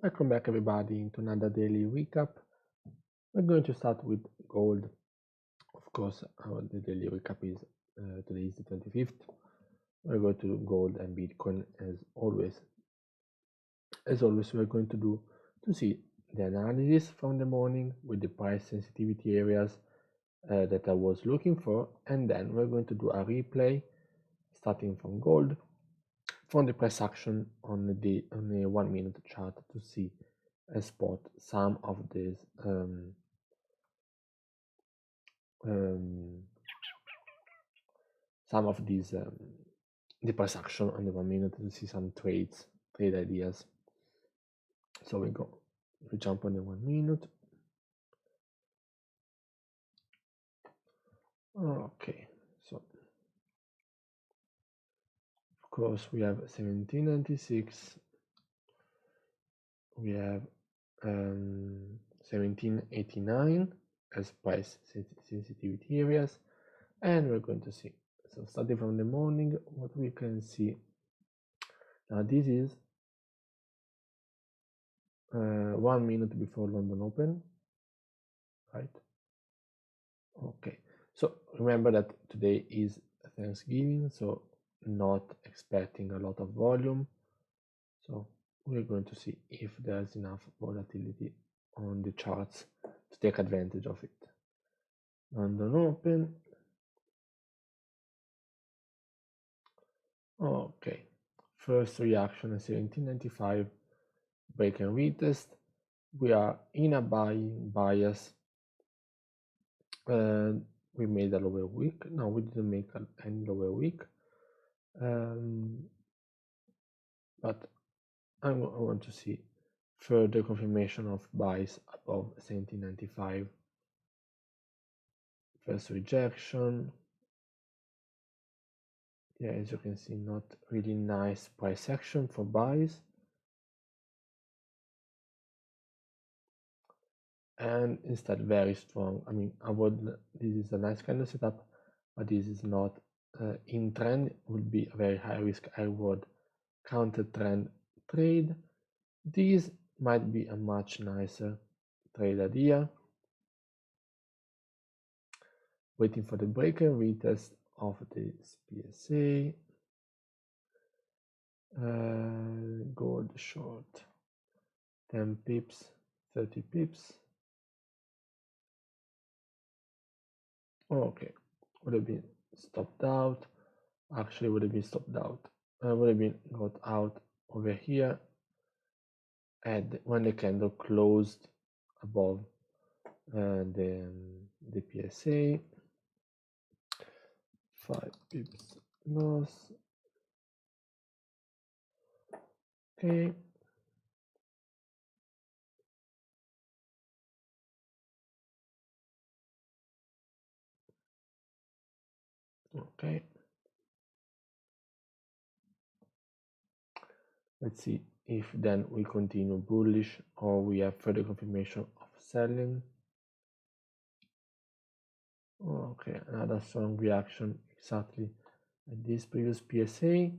Welcome back everybody into another daily recap. We're going to start with gold. Of course, the daily recap is today is the 25th. We're going to do gold and Bitcoin as always. As always, we're going to see the analysis from the morning with the price sensitivity areas that I was looking for, and then we're going to do a replay starting from gold from the price action on the 1 minute chart to see and spot some of these the price action on the 1 minute to see some trade ideas. So we jump on the 1 minute. Okay, so of course we have 1796, we have 1789 as price sensitivity areas, and we're going to see. So starting from the morning, what we can see now, this is 1 minute before London Open, right? Okay, so remember that today is Thanksgiving, so not expecting a lot of volume. So we're going to see if there's enough volatility on the charts to take advantage of it. London Open. Okay, first reaction at 1795, break and retest. We are in a buying bias. We made a lower week. No, we didn't make any lower week. But I want to see further confirmation of buys above 1795. First rejection. Yeah, as you can see, not really nice price action for buys. And instead very strong. I mean, this is a nice kind of setup, but this is not in trend. Would be a very high risk, high reward counter trend trade. This might be a much nicer trade idea. Waiting for the break and retest of this PSA. Gold short 10 pips, 30 pips. Okay, would have been stopped out. Actually, would have been stopped out. Would have been got out over here, and when the candle closed above the PSA, 5 pips loss. Okay. Okay. Let's see if then we continue bullish or we have further confirmation of selling. Okay, another strong reaction exactly at this previous PSA.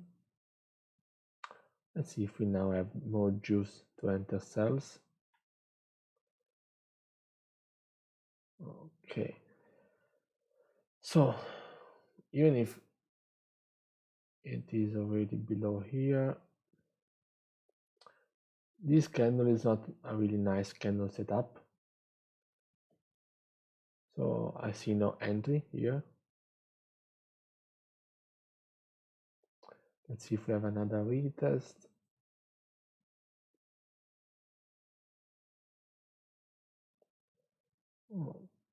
Let's see if we now have more juice to enter sells. Okay, so even if it is already below here, this candle is not a really nice candle setup. So I see no entry here. Let's see if we have another retest.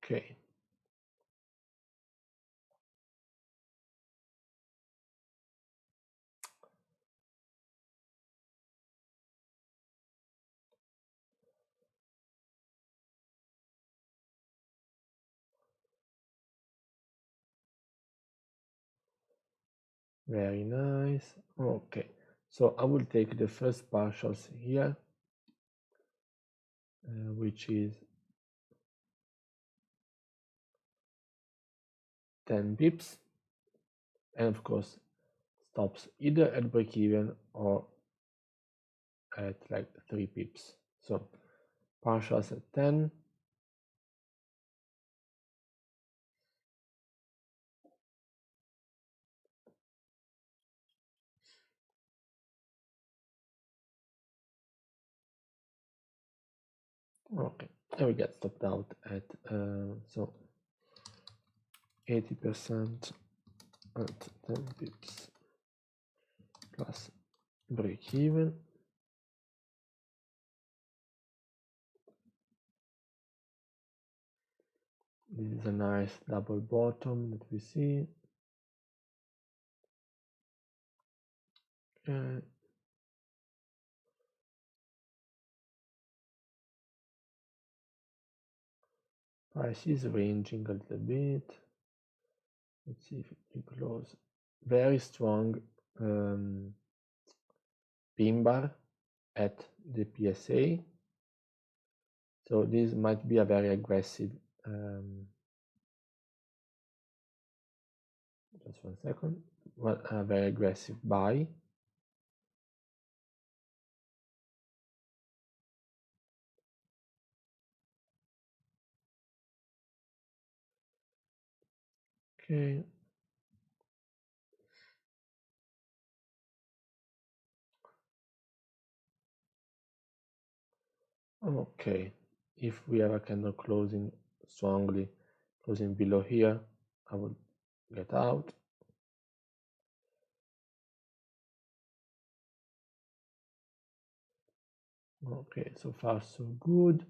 Okay. Very nice. Okay, so I will take the first partials here, which is 10 pips, and of course stops either at break even or at like 3 pips. So partials at 10. Okay, and we get stopped out at so 80% at 10 pips plus break even. This is a nice double bottom that we see. Okay. Price is ranging a little bit. Let's see if we close. Very strong pin bar at the PSA. So this might be a very aggressive, just 1 second, well, a very aggressive buy. Okay. Okay, if we have a candle closing strongly, closing below here, I will get out. Okay, so far so good.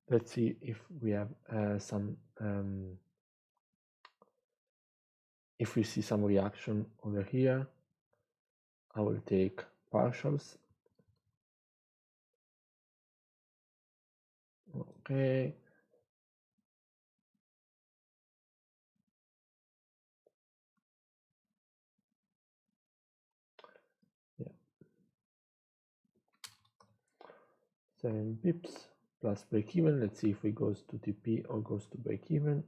Let's see if we have if we see some reaction over here. I will take partials. Okay. Yeah. 7 pips plus break even. Let's see if it goes to TP or goes to break even.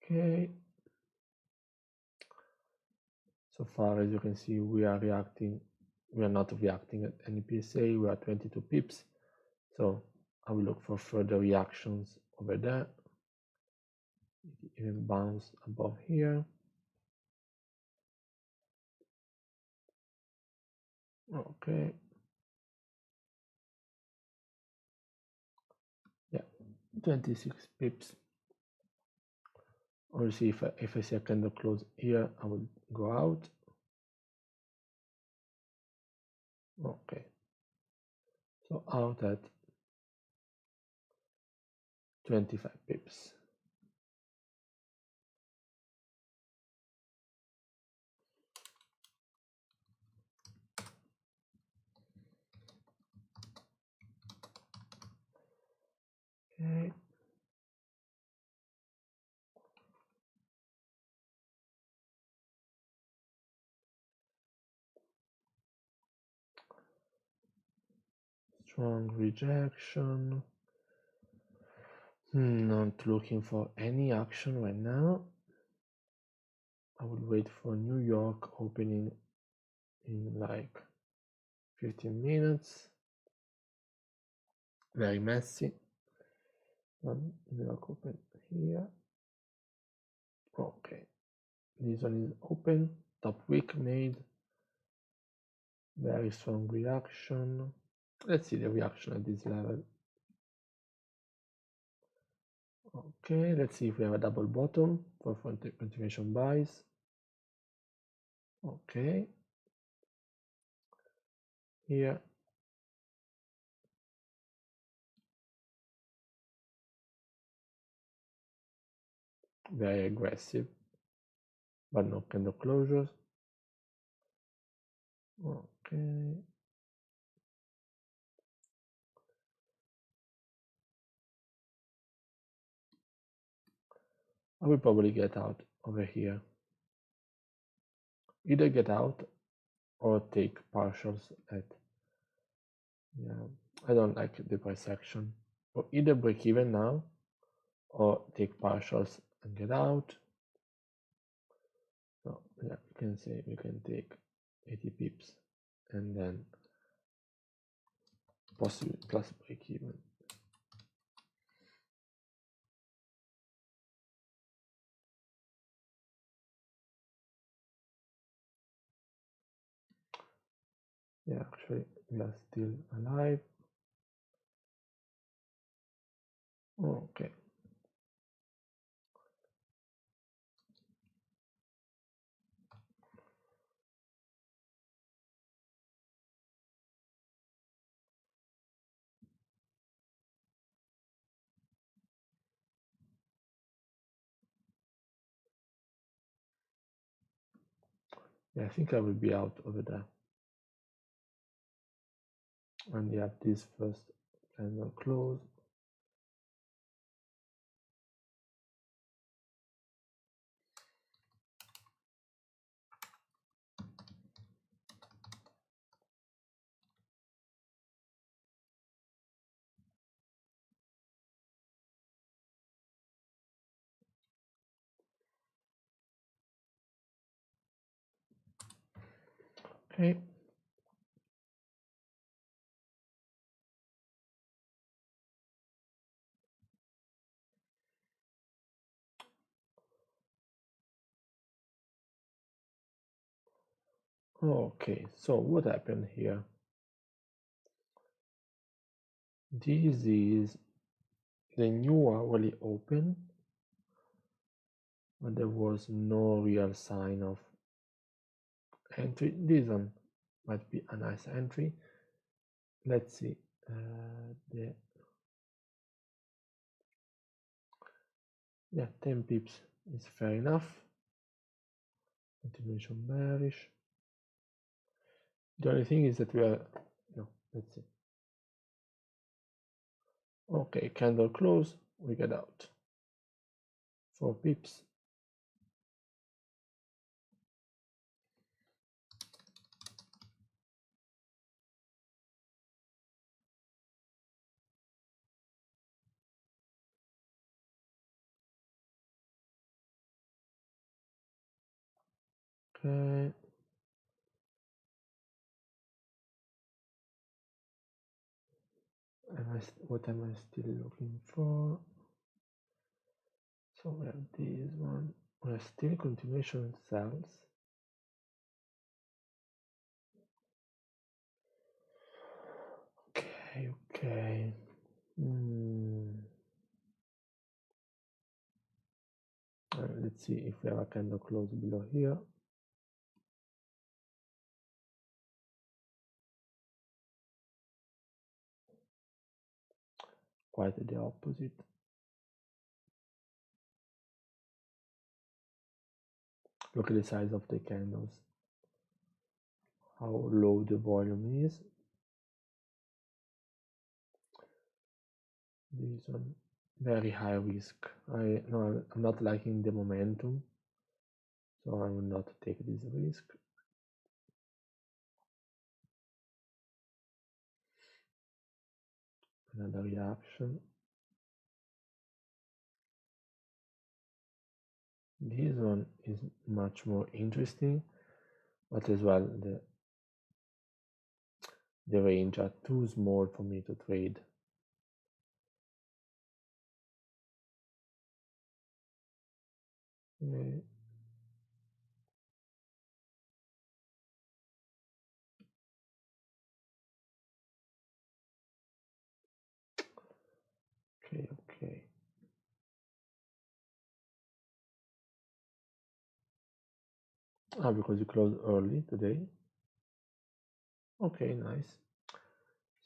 Okay. So far, as you can see, we are not reacting at any PSA. We are 22 pips. So I will look for further reactions over there. Even bounce above here. Okay. Yeah, 26 pips. I'll see if I see a candle close here, I will go out. Okay. So out at 25 pips. Okay. Strong rejection. Not looking for any action right now. I will wait for New York opening in like 15 minutes. Very messy. New York open here. Okay. This one is open. Top wick made. Very strong reaction. Let's see the reaction at this level. Okay, let's see if we have a double bottom for continuation buys. Okay. Here. Very aggressive, but no candle closures. Okay. I will probably get out over here. Either get out or take partials at, yeah, I don't like the price action. Or either break even now or take partials and get out. yeah, we can say we can take 80 pips and then possibly plus break even. Yeah, actually we are still alive. Okay. Yeah, I think I will be out over there. And you have this first candle close. Okay. Okay, so what happened here? This is the new hourly open, but there was no real sign of entry. This one might be a nice entry. Let's see. Yeah, 10 pips is fair enough. Continuation bearish. The only thing is that we are, no, let's see. Okay, candle close, we get out. 4 pips. Okay. What am I still looking for? So we have this one. We have still continuation cells. Okay. Let's see if we have a candle close below here. Quite the opposite. Look at the size of the candles, how low the volume is. This one, very high risk. I'm not liking the momentum, so I will not take this risk. Another reaction. This one is much more interesting, but as well the range are too small for me to trade. Okay. Okay. Because you closed early today. Okay, nice.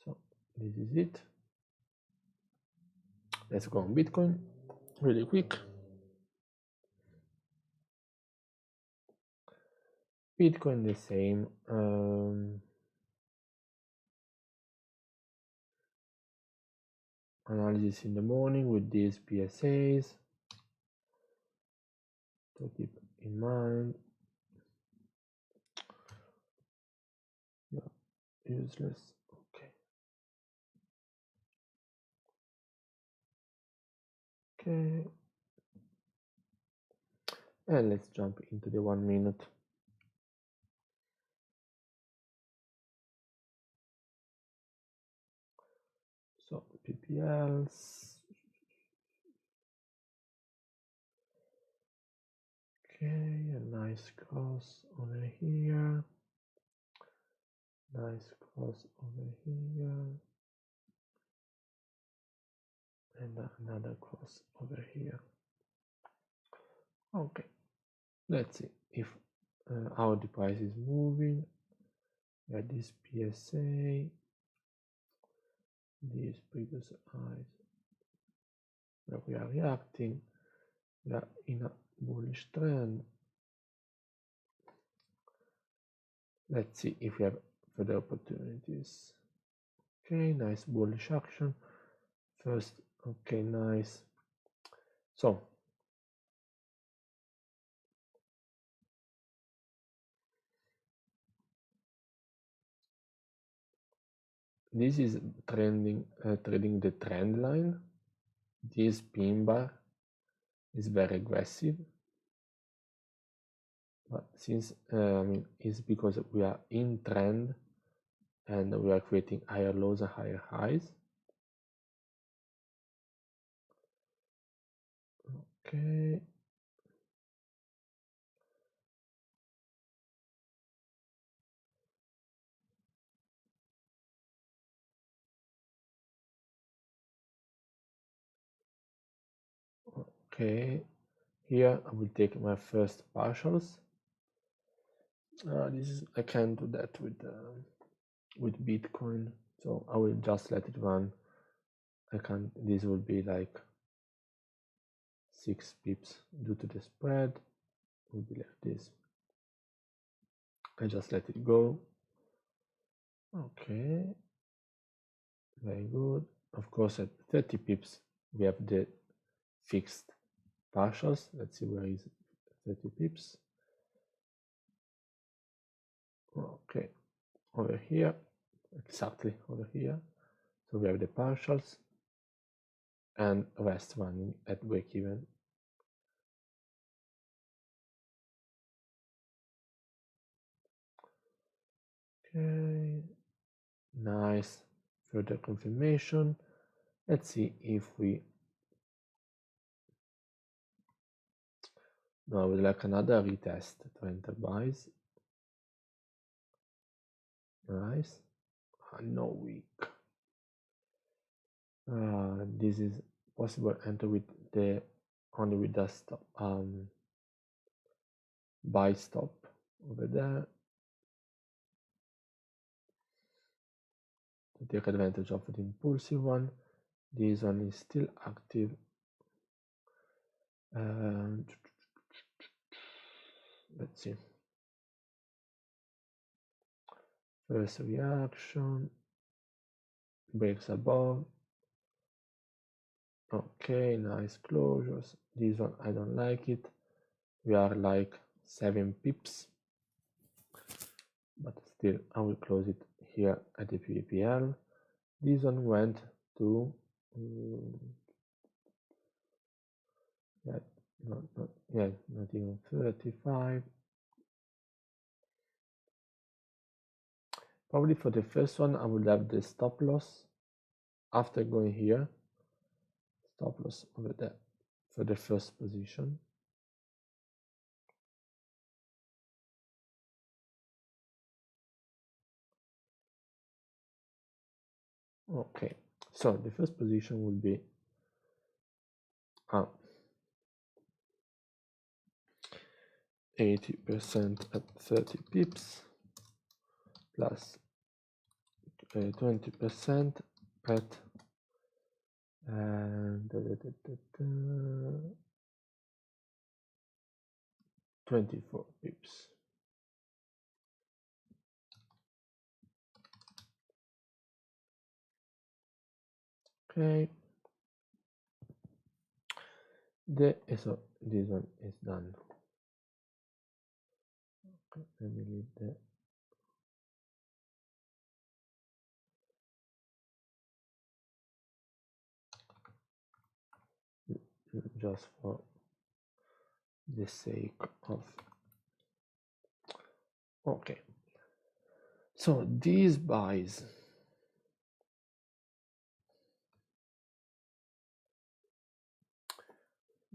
So this is it. Let's go on Bitcoin really quick. Bitcoin the same. Analysis in the morning with these PSAs to keep in mind. Yeah, useless. Okay. And let's jump into the 1 minute. PLs. Okay, a nice cross over here. Nice cross over here. And another cross over here. Okay, let's see if how the price is moving. We have this PSA, these previous highs, where we are reacting. We are in a bullish trend. Let's see if we have further opportunities. Okay, nice bullish action. First, okay, nice. So, this is trading the trend line. This pin bar is very aggressive, but since it's because we are in trend and we are creating higher lows and higher highs. Okay. Okay, here I will take my first partials. I can't do that with Bitcoin, so I will just let it run. I can't. This will be like 6 pips due to the spread. It will be like this. I just let it go. Okay, very good. Of course, at 30 pips we have the fixed partials. Let's see where is 30 pips. Okay, over here, exactly over here. So we have the partials and rest running at break even. Okay, nice. Further confirmation. Let's see if we now would like another retest to enter buys. Nice. No week. This is possible enter with the only with the stop buy stop over there to take advantage of the impulsive one. This one is still active. Let's see. First reaction, breaks above. Okay, nice closures. This one I don't like it. We are like 7 pips, but still I will close it here at the PPL. This one went to not even 35. Probably for the first one I would have the stop loss after going here. Stop loss over there for the first position. Okay, so the first position will be 80% at 30 pips plus 20% at 24 pips. Okay, so this one is done. Okay, let me leave that. Just for the sake of okay. So these buys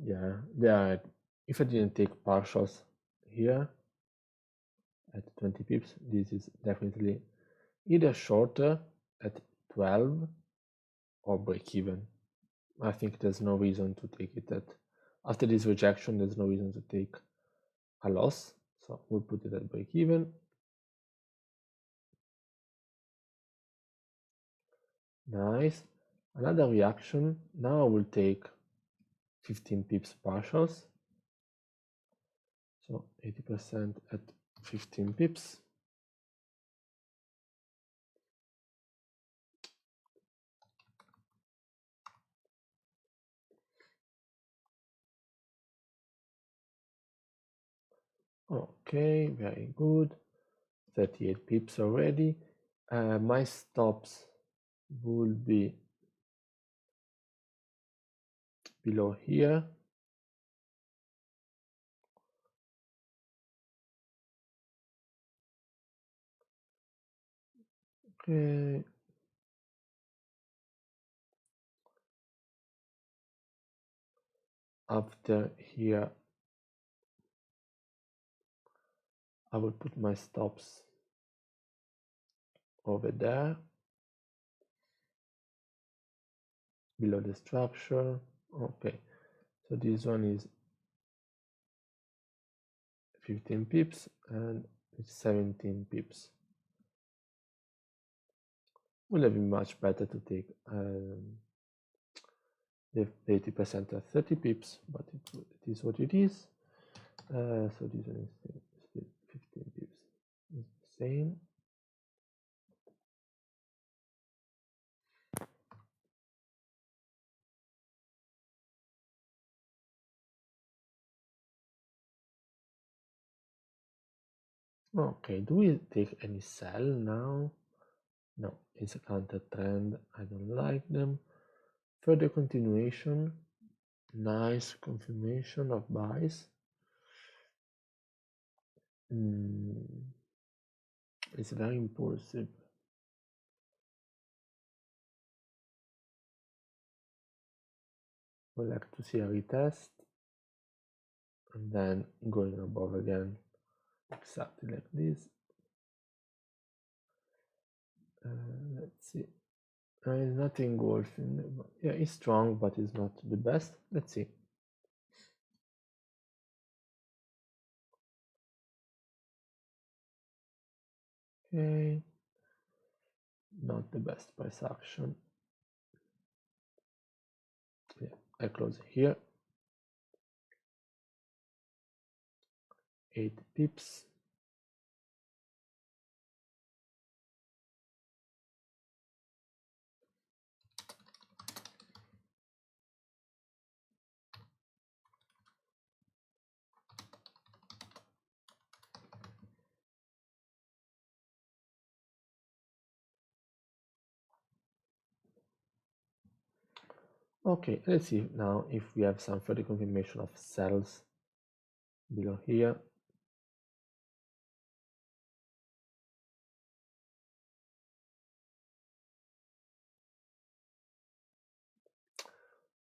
Yeah, they are. If I didn't take partials here at 20 pips, this is definitely either shorter at 12 or break even. I think there's no reason to take it at, after this rejection, there's no reason to take a loss. So we'll put it at break even. Nice. Another reaction. Now I will take 15 pips partials. So 80% at 15 pips. Okay, very good. 38 pips already. My stops will be below here. Okay. After here, I will put my stops over there, below the structure. Okay, so this one is 15 pips and it's 17 pips. Would have been much better to take the 80% at 30 pips, but it is what it is. So this one is still 15 pips. It's the same. Okay, do we take any sell now? No, it's a counter trend. I don't like them. Further continuation. Nice confirmation of buys. It's very impulsive. I like to see a retest and then going above again, exactly like this. Let's see. It's nothing golfing. Yeah, it's strong, but it's not the best. Let's see. Okay, not the best price action. Yeah, I close here. 8 pips. Okay, let's see now if we have some further confirmation of sells below here.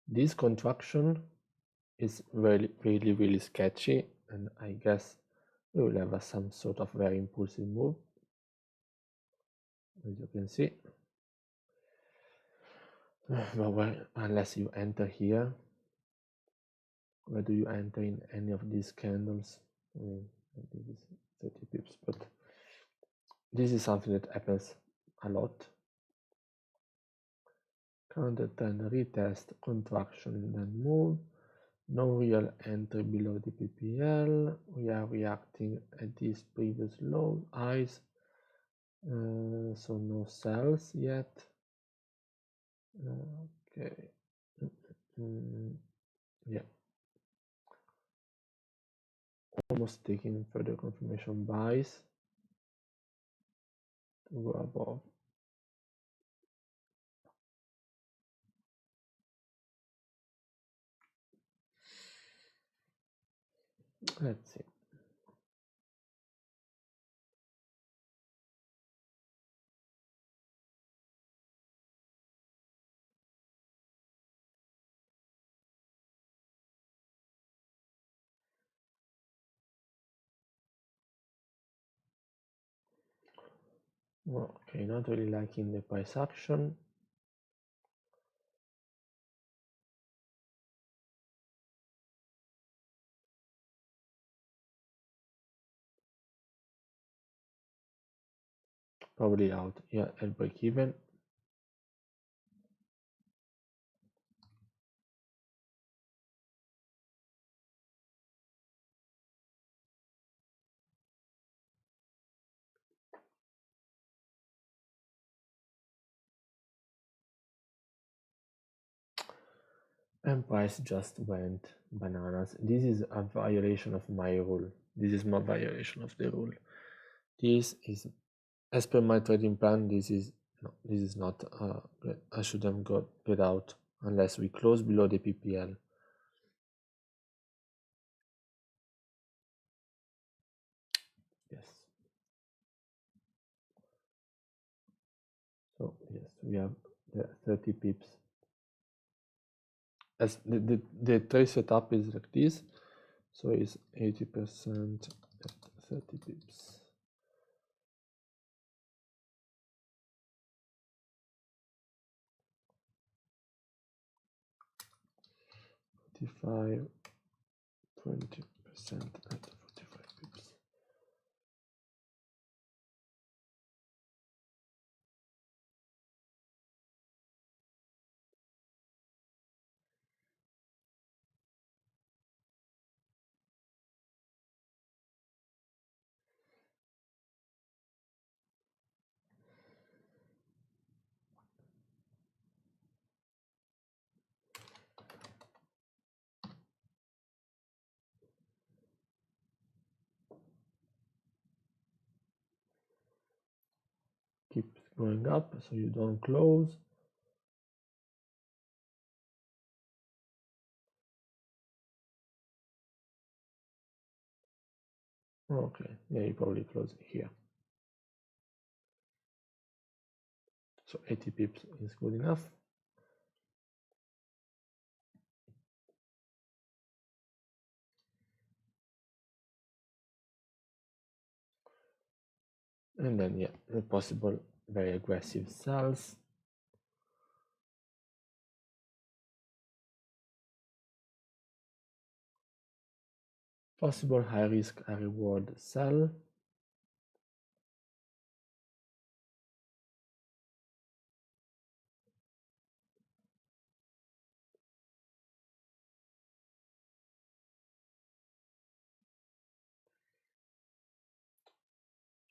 This contraction is really sketchy, and I guess we will have some sort of very impulsive move, as you can see. But unless you enter here, where do you enter in any of these candles? I mean, this is 30 pips, but this is something that happens a lot. Counter trend retest, contraction, then move. No real entry below the PPL. We are reacting at these previous low highs. So no sells yet. Okay. Yeah. Almost taking further confirmation buys to go above. Let's see. Okay, not really liking the price action. Probably out, yeah, at break even. And price just went bananas. This is a violation of my rule. This is my violation of the rule. This is, as per my trading plan, this is not good. I should have get out unless we close below the PPL. Yes. So yes, we have the 30 pips. As the trade setup is like this, so it's 80% at 30 pips. Forty-five, 20% at 45 pips. Keeps going up, so you don't close. Okay, yeah, you probably close here. So 80 pips is good enough. And then, yeah, the possible very aggressive sells. Possible high risk, high reward sell.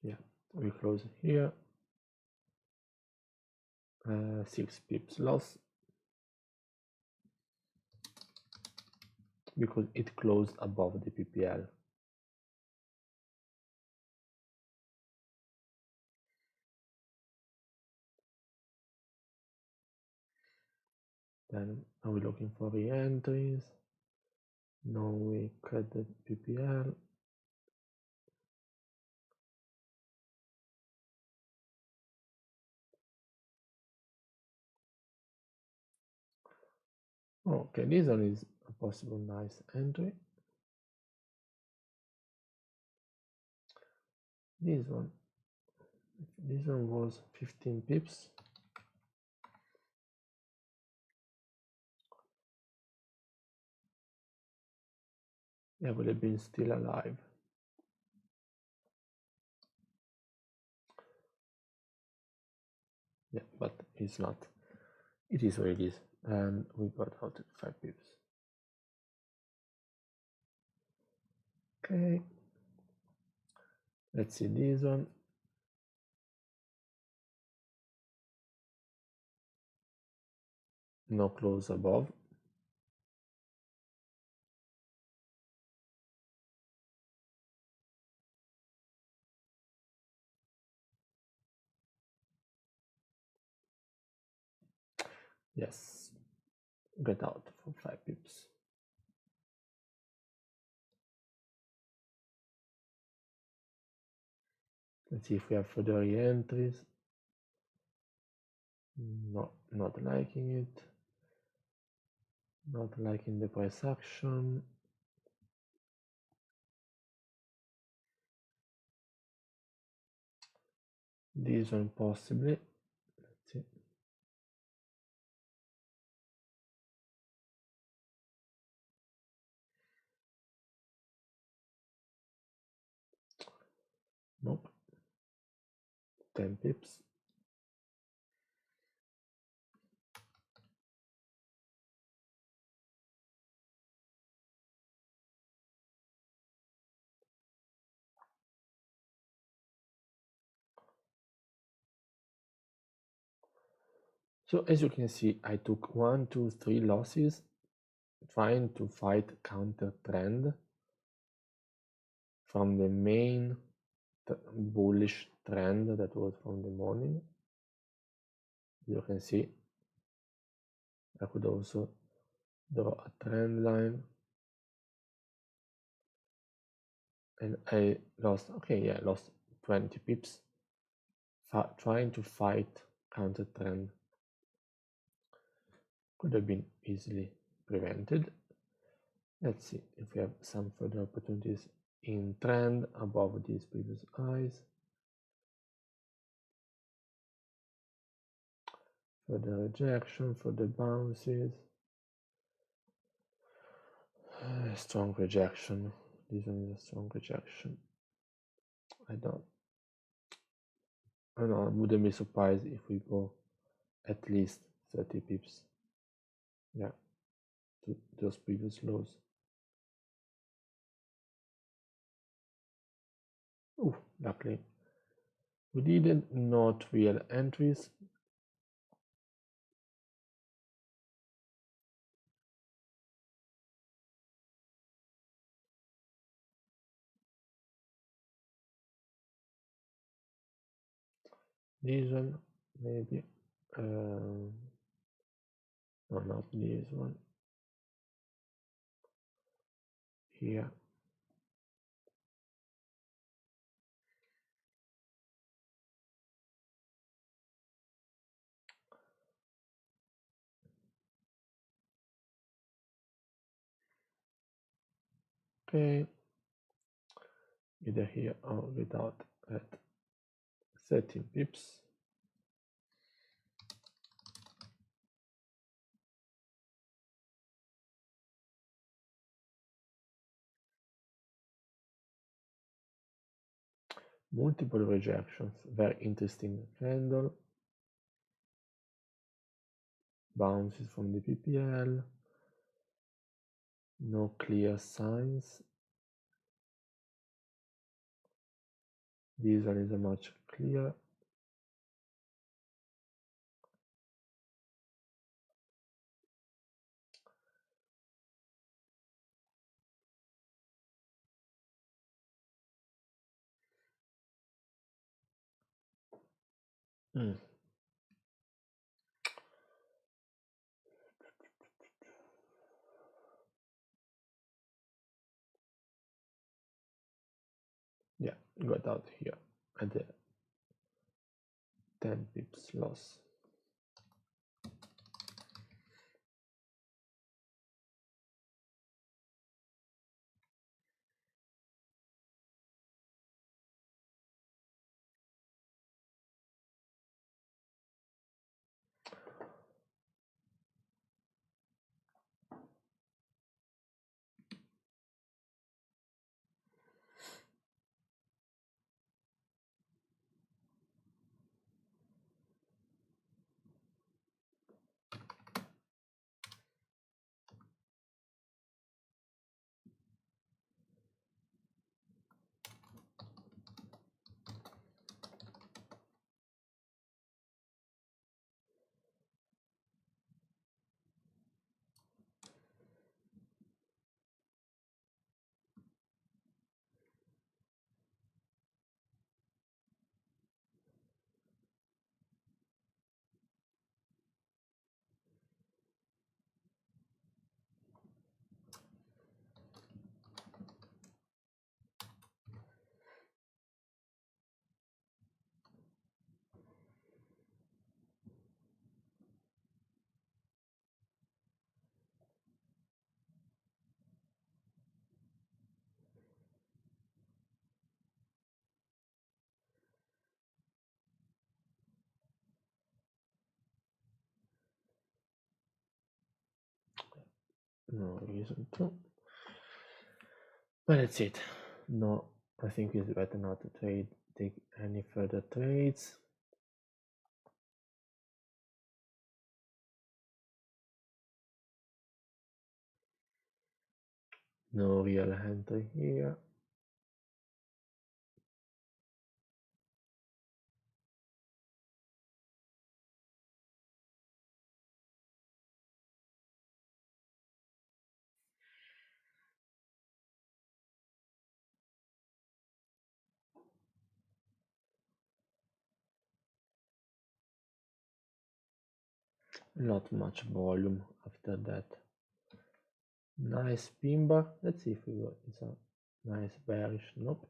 Yeah, we close here. 6 pips loss because it closed above the PPL. Then are we looking for re-entries? No, we cut the PPL. Okay, this one is a possible nice entry. This one was 15 pips. Yeah, would have been still alive. Yeah, but it's not. It is what it is. And we got out at 5 pips. Okay. Let's see this one. No close above. Yes. Get out for 5 pips. Let's see if we have further entries. No, not liking it. Not liking the price action. This one possibly. Let's see. Nope. 10 pips. So as you can see, I took 1, 2, 3 losses trying to fight counter trend from the main bullish trend that was from the morning. You can see I could also draw a trend line, and I lost, okay, yeah, lost 20 pips trying to fight counter trend. Could have been easily prevented. Let's see if we have some further opportunities in trend above these previous highs. Further rejection, further bounces. Strong rejection. This one is a strong rejection. I don't know, I wouldn't be surprised if we go at least 30 pips. Yeah, to those previous lows. Oh, luckily we didn't, not real entries. This one maybe. No, not this one. Here. Okay. Either here or without at 13 pips. Multiple rejections, very interesting candle. Bounces from the PPL. No clear signs. This one is a much clearer. Yeah, got out here at the 10 pips loss. no reason to. But that's it. No, I think it's better not to take any further trades. No real entry here. Not much volume after that. Nice pin bar. Let's see if it's a nice bearish. Nope.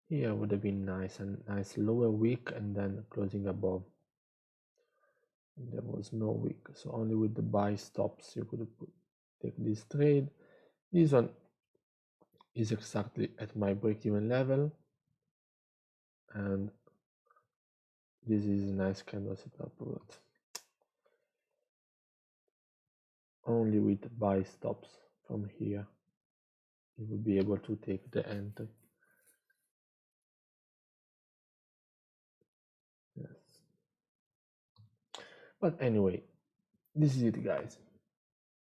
Here would have been nice, and nice lower wick and then closing above. There was no wick, so only with the buy stops you could take this trade. This one is exactly at my break-even level, and this is a nice candle setup, but only with buy stops from here you will be able to take the entry. Yes. But anyway, this is it, guys.